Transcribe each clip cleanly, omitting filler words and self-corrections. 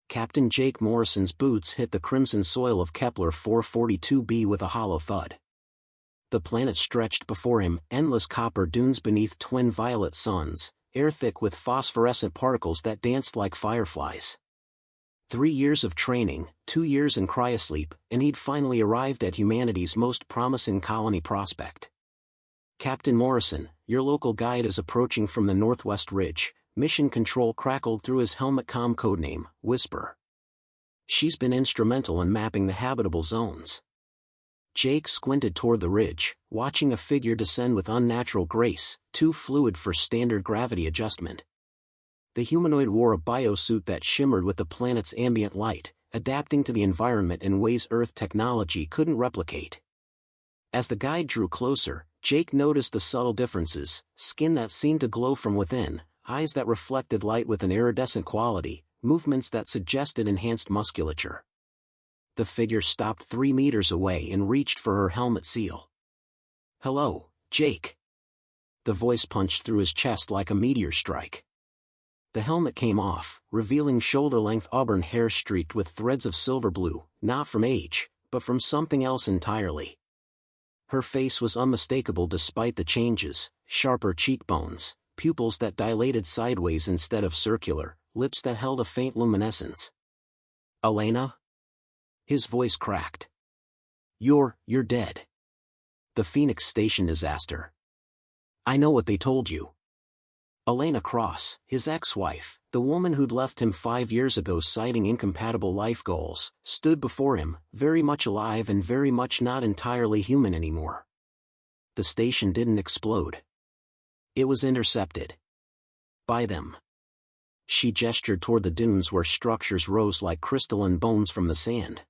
Captain Jake Morrison's boots hit the crimson soil of Kepler 442b with a hollow thud. The planet stretched before him, endless copper dunes beneath twin violet suns, air thick with phosphorescent particles that danced like fireflies. 3 years of training, 2 years in cryosleep, and he'd finally arrived at humanity's most promising colony prospect. "Captain Morrison, your local guide is approaching from the northwest ridge," Mission Control crackled through his helmet comm codename, Whisper. "She's been instrumental in mapping the habitable zones." Jake squinted toward the ridge, watching a figure descend with unnatural grace, too fluid for standard gravity adjustment. The humanoid wore a biosuit that shimmered with the planet's ambient light, adapting to the environment in ways Earth technology couldn't replicate. As the guide drew closer, Jake noticed the subtle differences: skin that seemed to glow from within, eyes that reflected light with an iridescent quality, movements that suggested enhanced musculature. The figure stopped 3 meters away and reached for her helmet seal. "Hello, Jake." The voice punched through his chest like a meteor strike. The helmet came off, revealing shoulder-length auburn hair streaked with threads of silver blue, not from age, but from something else entirely. Her face was unmistakable despite the changes: sharper cheekbones, pupils that dilated sideways instead of circular, lips that held a faint luminescence. "Elena?" His voice cracked. You're dead. The Phoenix Station disaster. I know what they told you." Elena Cross, his ex-wife, the woman who'd left him 5 years ago citing incompatible life goals, stood before him, very much alive and very much not entirely human anymore. The station didn't explode. It was intercepted. By them. She gestured toward the dunes where structures rose like crystalline bones from the sand.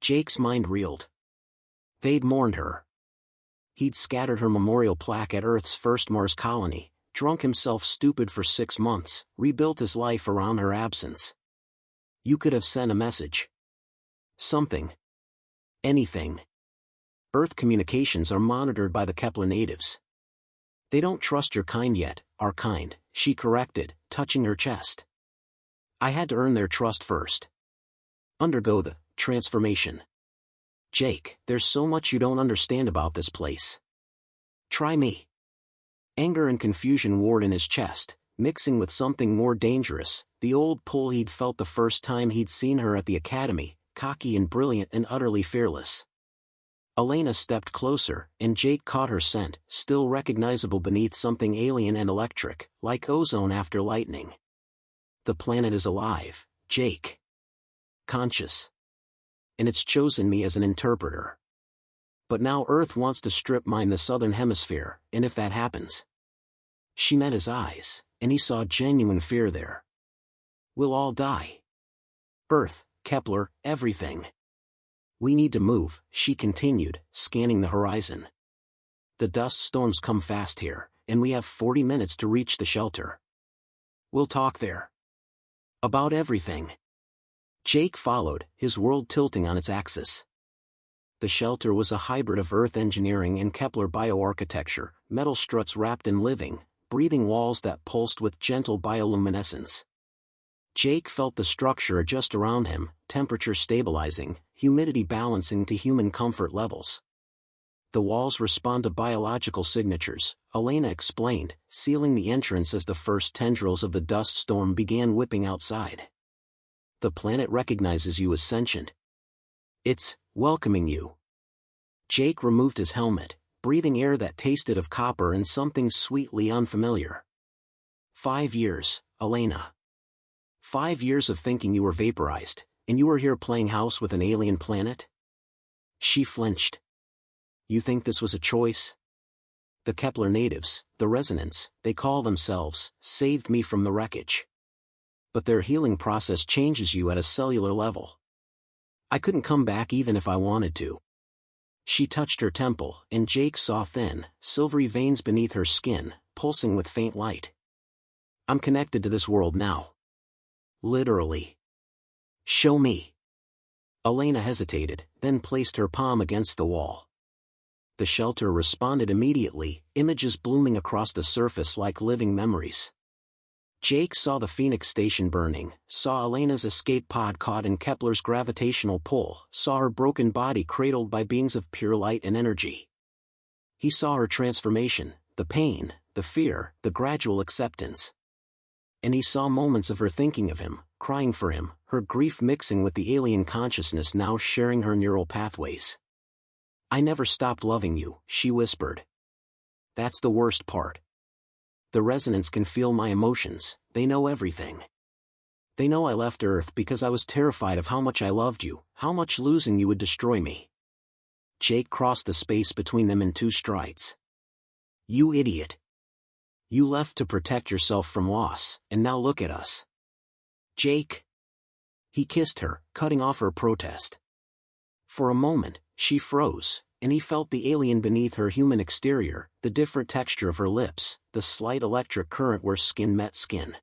Jake's mind reeled. They'd mourned her. He'd scattered her memorial plaque at Earth's first Mars colony, drunk himself stupid for 6 months, rebuilt his life around her absence. You could have sent a message. Something. Anything. Earth communications are monitored by the Kepler natives. They don't trust your kind yet, our kind, she corrected, touching her chest. I had to earn their trust first. Undergo the transformation. Jake, there's so much you don't understand about this place. Try me. Anger and confusion warred in his chest, mixing with something more dangerous, the old pull he'd felt the first time he'd seen her at the academy, cocky and brilliant and utterly fearless. Elena stepped closer, and Jake caught her scent, still recognizable beneath something alien and electric, like ozone after lightning. The planet is alive, Jake. Conscious. And it's chosen me as an interpreter. But now Earth wants to strip mine the southern hemisphere, and if that happens... She met his eyes, and he saw genuine fear there. We'll all die. Earth, Kepler, everything. We need to move, she continued, scanning the horizon. The dust storms come fast here, and we have 40 minutes to reach the shelter. We'll talk there. About everything. Jake followed, his world tilting on its axis. The shelter was a hybrid of Earth engineering and Kepler bioarchitecture, metal struts wrapped in living, breathing walls that pulsed with gentle bioluminescence. Jake felt the structure adjust around him, temperature stabilizing, humidity balancing to human comfort levels. The walls respond to biological signatures, Elena explained, sealing the entrance as the first tendrils of the dust storm began whipping outside. The planet recognizes you as sentient. It's welcoming you. Jake removed his helmet, breathing air that tasted of copper and something sweetly unfamiliar. 5 years, Elena. 5 years of thinking you were vaporized, and you were here playing house with an alien planet? She flinched. You think this was a choice? The Kepler natives, the resonance, they call themselves, saved me from the wreckage. But their healing process changes you at a cellular level. I couldn't come back even if I wanted to. She touched her temple, and Jake saw thin, silvery veins beneath her skin, pulsing with faint light. I'm connected to this world now. Literally. Show me. Elena hesitated, then placed her palm against the wall. The shelter responded immediately, images blooming across the surface like living memories. Jake saw the Phoenix station burning, saw Elena's escape pod caught in Kepler's gravitational pull, saw her broken body cradled by beings of pure light and energy. He saw her transformation, the pain, the fear, the gradual acceptance. And he saw moments of her thinking of him, crying for him, her grief mixing with the alien consciousness now sharing her neural pathways. "I never stopped loving you," she whispered. "That's the worst part. The resonance can feel my emotions, they know everything. They know I left Earth because I was terrified of how much I loved you, how much losing you would destroy me." Jake crossed the space between them in 2 strides. "You idiot. You left to protect yourself from loss, and now look at us." "Jake." He kissed her, cutting off her protest. For a moment, she froze, and he felt the alien beneath her human exterior, the different texture of her lips, the slight electric current where skin met skin.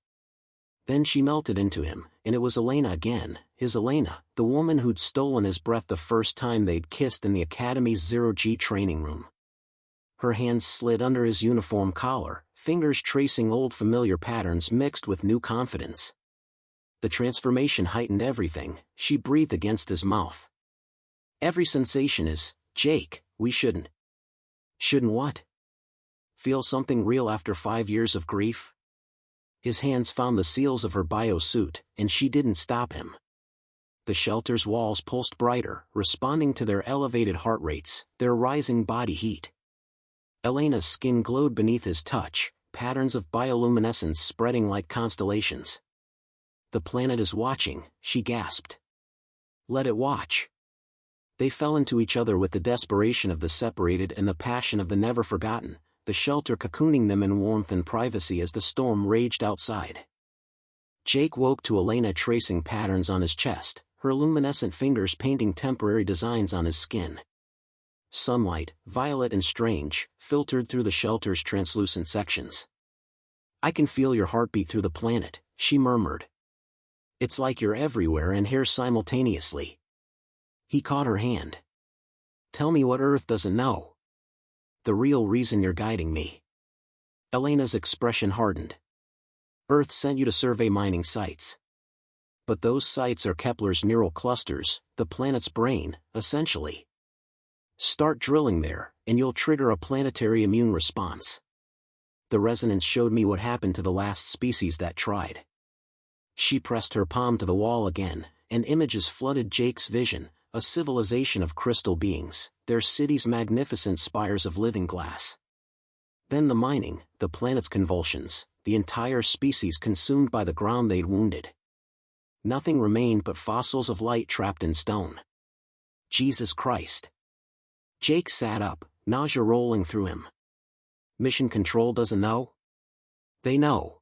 Then she melted into him, and it was Elena again, his Elena, the woman who'd stolen his breath the first time they'd kissed in the Academy's Zero-G training room. Her hands slid under his uniform collar, fingers tracing old familiar patterns mixed with new confidence. The transformation heightened everything, she breathed against his mouth. "Every sensation is, Jake, we shouldn't." "Shouldn't what?" "Feel something real after 5 years of grief?" His hands found the seals of her biosuit, and she didn't stop him. The shelter's walls pulsed brighter, responding to their elevated heart rates, their rising body heat. Elena's skin glowed beneath his touch, patterns of bioluminescence spreading like constellations. "The planet is watching," she gasped. "Let it watch." They fell into each other with the desperation of the separated and the passion of the never forgotten, the shelter cocooning them in warmth and privacy as the storm raged outside. Jake woke to Elena tracing patterns on his chest, her luminescent fingers painting temporary designs on his skin. Sunlight, violet and strange, filtered through the shelter's translucent sections. "I can feel your heartbeat through the planet," she murmured. "It's like you're everywhere and here simultaneously." He caught her hand. "Tell me what Earth doesn't know. The real reason you're guiding me." Elena's expression hardened. "Earth sent you to survey mining sites. But those sites are Kepler's neural clusters, the planet's brain, essentially. Start drilling there, and you'll trigger a planetary immune response. The resonance showed me what happened to the last species that tried." She pressed her palm to the wall again, and images flooded Jake's vision, a civilization of crystal beings, their cities magnificent spires of living glass. Then the mining, the planet's convulsions, the entire species consumed by the ground they'd wounded. Nothing remained but fossils of light trapped in stone. Jesus Christ. Jake sat up, nausea rolling through him. Mission Control doesn't know? They know.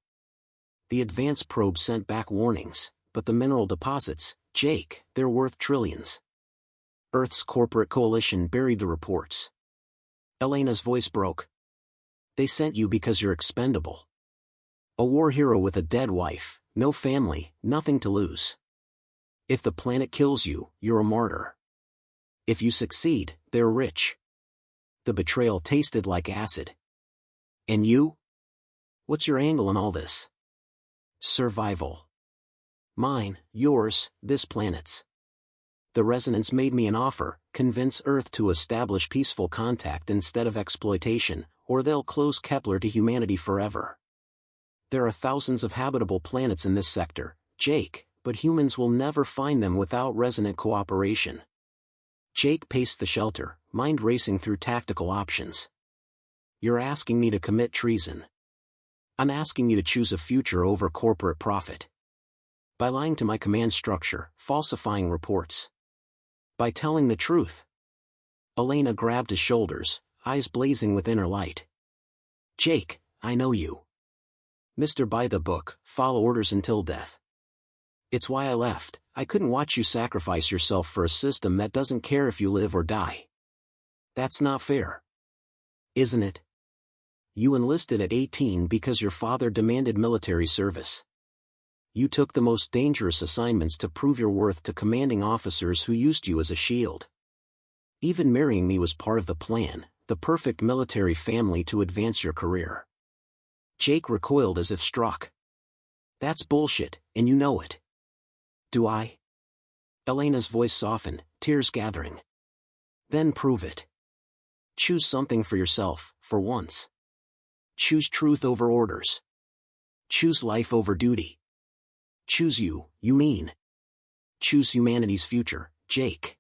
The advanced probe sent back warnings, but the mineral deposits, Jake, they're worth trillions. Earth's corporate coalition buried the reports. Elena's voice broke. "They sent you because you're expendable. A war hero with a dead wife, no family, nothing to lose. If the planet kills you, you're a martyr. If you succeed, they're rich." The betrayal tasted like acid. "And you? What's your angle in all this?" "Survival. Mine, yours, this planet's. The resonance made me an offer, convince Earth to establish peaceful contact instead of exploitation, or they'll close Kepler to humanity forever. There are thousands of habitable planets in this sector, Jake, but humans will never find them without resonant cooperation." Jake paced the shelter, mind racing through tactical options. "You're asking me to commit treason. I'm asking you to choose a future over corporate profit. By lying to my command structure, falsifying reports. By telling the truth." Elena grabbed his shoulders, eyes blazing with inner light. "Jake, I know you. Mr. By the book, follow orders until death. It's why I left. I couldn't watch you sacrifice yourself for a system that doesn't care if you live or die. That's not fair. Isn't it? You enlisted at 18 because your father demanded military service. You took the most dangerous assignments to prove your worth to commanding officers who used you as a shield. Even marrying me was part of the plan, the perfect military family to advance your career." Jake recoiled as if struck. That's bullshit, and you know it. Do I? Elena's voice softened, tears gathering. Then prove it. Choose something for yourself, for once. Choose truth over orders. Choose life over duty. Choose you, you mean. Choose humanity's future, Jake.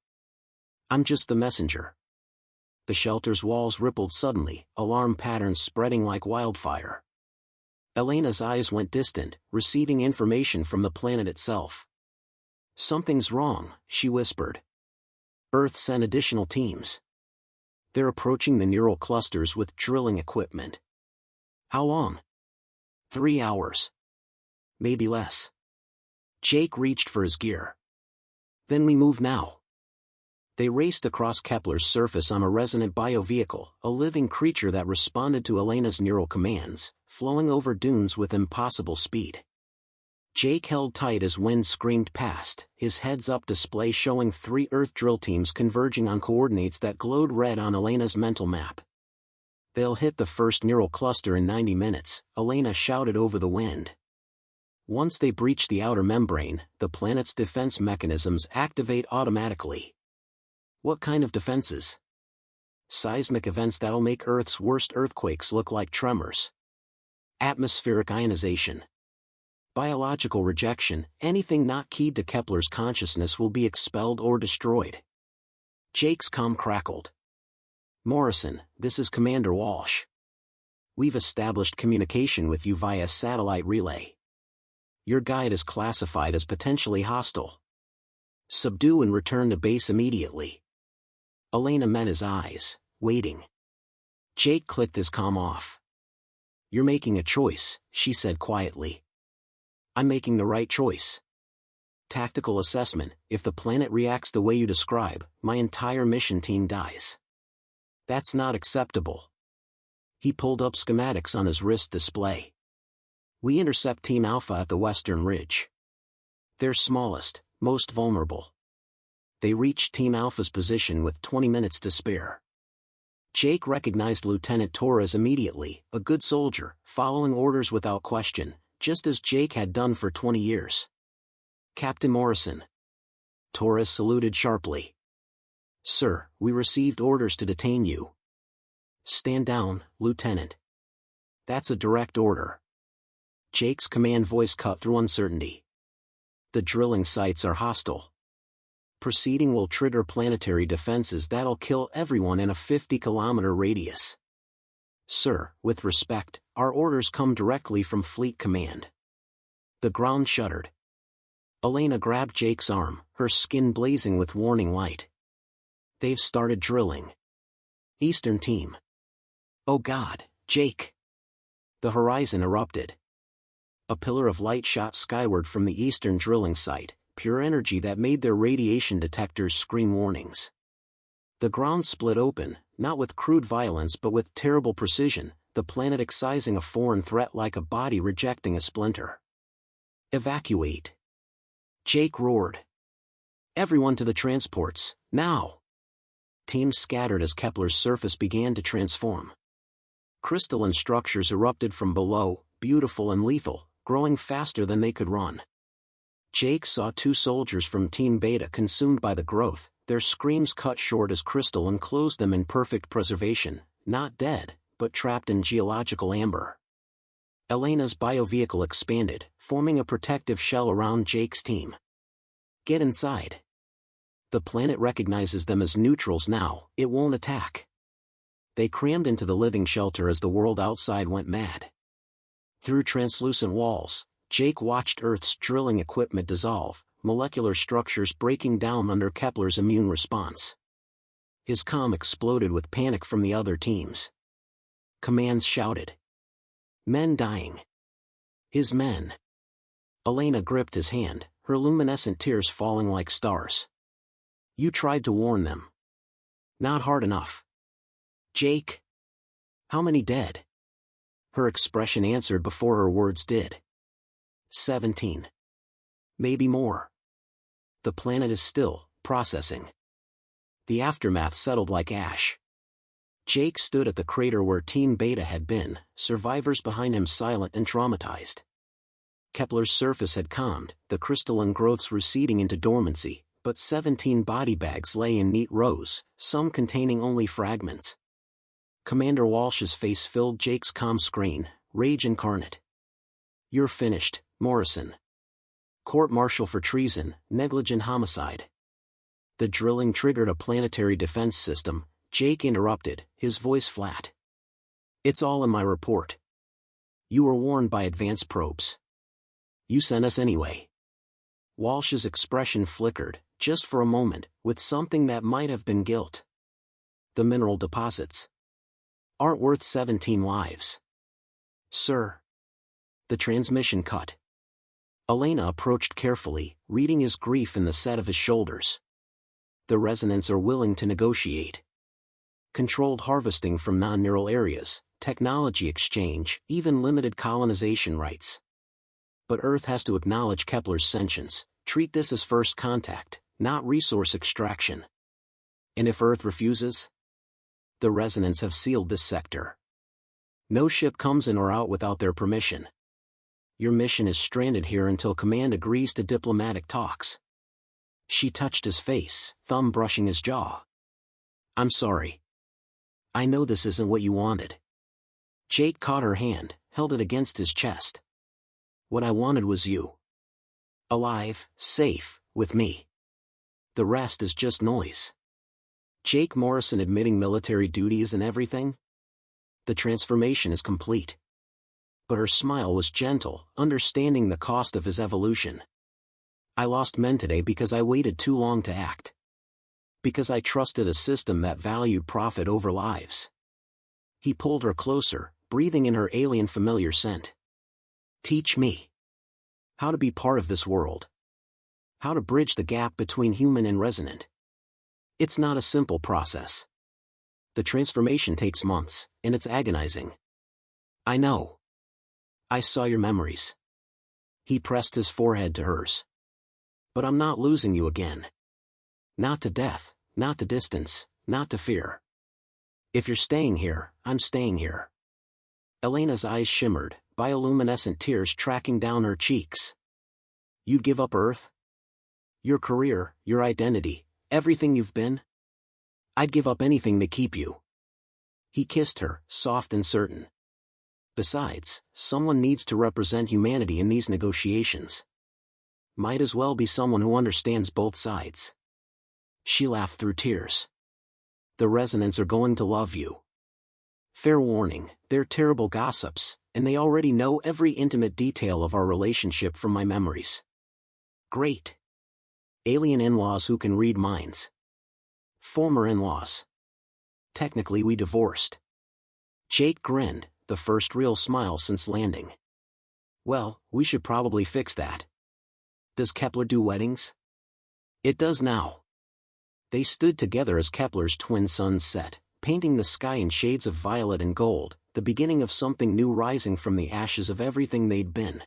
I'm just the messenger. The shelter's walls rippled suddenly, alarm patterns spreading like wildfire. Elena's eyes went distant, receiving information from the planet itself. Something's wrong, she whispered. Earth sent additional teams. They're approaching the neural clusters with drilling equipment. How long? 3 hours. Maybe less. Jake reached for his gear. Then we move now. They raced across Kepler's surface on a resonant biovehicle, a living creature that responded to Elena's neural commands, flowing over dunes with impossible speed. Jake held tight as wind screamed past, his heads-up display showing 3 Earth drill teams converging on coordinates that glowed red on Elena's mental map. They'll hit the first neural cluster in 90 minutes, Elena shouted over the wind. Once they breach the outer membrane, the planet's defense mechanisms activate automatically. What kind of defenses? Seismic events that'll make Earth's worst earthquakes look like tremors. Atmospheric ionization. Biological rejection, anything not keyed to Kepler's consciousness will be expelled or destroyed. Jake's comm crackled. Morrison, this is Commander Walsh. We've established communication with you via satellite relay. Your guide is classified as potentially hostile. Subdue and return to base immediately. Elena met his eyes, waiting. Jake clicked his comm off. You're making a choice, she said quietly. I'm making the right choice. Tactical assessment, if the planet reacts the way you describe, my entire mission team dies. That's not acceptable. He pulled up schematics on his wrist display. We intercept Team Alpha at the western ridge. They're smallest, most vulnerable. They reached Team Alpha's position with 20 minutes to spare. Jake recognized Lieutenant Torres immediately, a good soldier, following orders without question, just as Jake had done for 20 years. Captain Morrison. Torres saluted sharply. Sir, we received orders to detain you. Stand down, Lieutenant. That's a direct order. Jake's command voice cut through uncertainty. The drilling sites are hostile. Proceeding will trigger planetary defenses that'll kill everyone in a 50-kilometer radius. Sir, with respect, our orders come directly from Fleet Command. The ground shuddered. Elena grabbed Jake's arm, her skin blazing with warning light. They've started drilling. Eastern team. Oh God, Jake. The horizon erupted. A pillar of light shot skyward from the eastern drilling site, pure energy that made their radiation detectors scream warnings. The ground split open, not with crude violence but with terrible precision, the planet excising a foreign threat like a body rejecting a splinter. Evacuate. Jake roared. Everyone to the transports, now! Teams scattered as Kepler's surface began to transform. Crystalline structures erupted from below, beautiful and lethal, growing faster than they could run. Jake saw 2 soldiers from Team Beta consumed by the growth, their screams cut short as crystal enclosed them in perfect preservation, not dead, but trapped in geological amber. Elena's biovehicle expanded, forming a protective shell around Jake's team. Get inside. The planet recognizes them as neutrals now, it won't attack. They crammed into the living shelter as the world outside went mad. Through translucent walls, Jake watched Earth's drilling equipment dissolve, molecular structures breaking down under Kepler's immune response. His comm exploded with panic from the other teams. Commands shouted. Men dying. His men. Elena gripped his hand, her luminescent tears falling like stars. You tried to warn them. Not hard enough. Jake? How many dead? Her expression answered before her words did. 17. Maybe more. The planet is still processing. The aftermath settled like ash. Jake stood at the crater where Team Beta had been, survivors behind him silent and traumatized. Kepler's surface had calmed, the crystalline growths receding into dormancy, but 17 body bags lay in neat rows, some containing only fragments. Commander Walsh's face filled Jake's comm screen, rage incarnate. "You're finished, Morrison. Court-martial for treason, negligent homicide." The drilling triggered a planetary defense system, Jake interrupted, his voice flat. "It's all in my report. You were warned by advanced probes. You sent us anyway." Walsh's expression flickered, just for a moment, with something that might have been guilt. "The mineral deposits aren't worth 17 lives. Sir." The transmission cut. Elena approached carefully, reading his grief in the set of his shoulders. "The resonants are willing to negotiate. Controlled harvesting from non-neural areas, technology exchange, even limited colonization rights. But Earth has to acknowledge Kepler's sentience, treat this as first contact, not resource extraction. And if Earth refuses? The resonants have sealed this sector. No ship comes in or out without their permission. Your mission is stranded here until Command agrees to diplomatic talks." She touched his face, thumb brushing his jaw. "I'm sorry. I know this isn't what you wanted." Jake caught her hand, held it against his chest. "What I wanted was you. Alive, safe, with me. The rest is just noise." Jake Morrison admitting military duty isn't everything? The transformation is complete. But her smile was gentle, understanding the cost of his evolution. "I lost men today because I waited too long to act. Because I trusted a system that valued profit over lives." He pulled her closer, breathing in her alien familiar scent. "Teach me how to be part of this world. How to bridge the gap between human and resonant. It's not a simple process. The transformation takes months, and it's agonizing. I know. I saw your memories." He pressed his forehead to hers. "But I'm not losing you again. Not to death, not to distance, not to fear. If you're staying here, I'm staying here." Elena's eyes shimmered, bioluminescent tears tracking down her cheeks. "You'd give up Earth? Your career, your identity, everything you've been?" "I'd give up anything to keep you." He kissed her, soft and certain. "Besides, someone needs to represent humanity in these negotiations. Might as well be someone who understands both sides." She laughed through tears. "The resonants are going to love you. Fair warning, they're terrible gossips, and they already know every intimate detail of our relationship from my memories." "Great. Alien in-laws who can read minds. Former in-laws. Technically we divorced." Jake grinned, the first real smile since landing. "Well, we should probably fix that. Does Kepler do weddings?" "It does now." They stood together as Kepler's twin suns set, painting the sky in shades of violet and gold, the beginning of something new rising from the ashes of everything they'd been.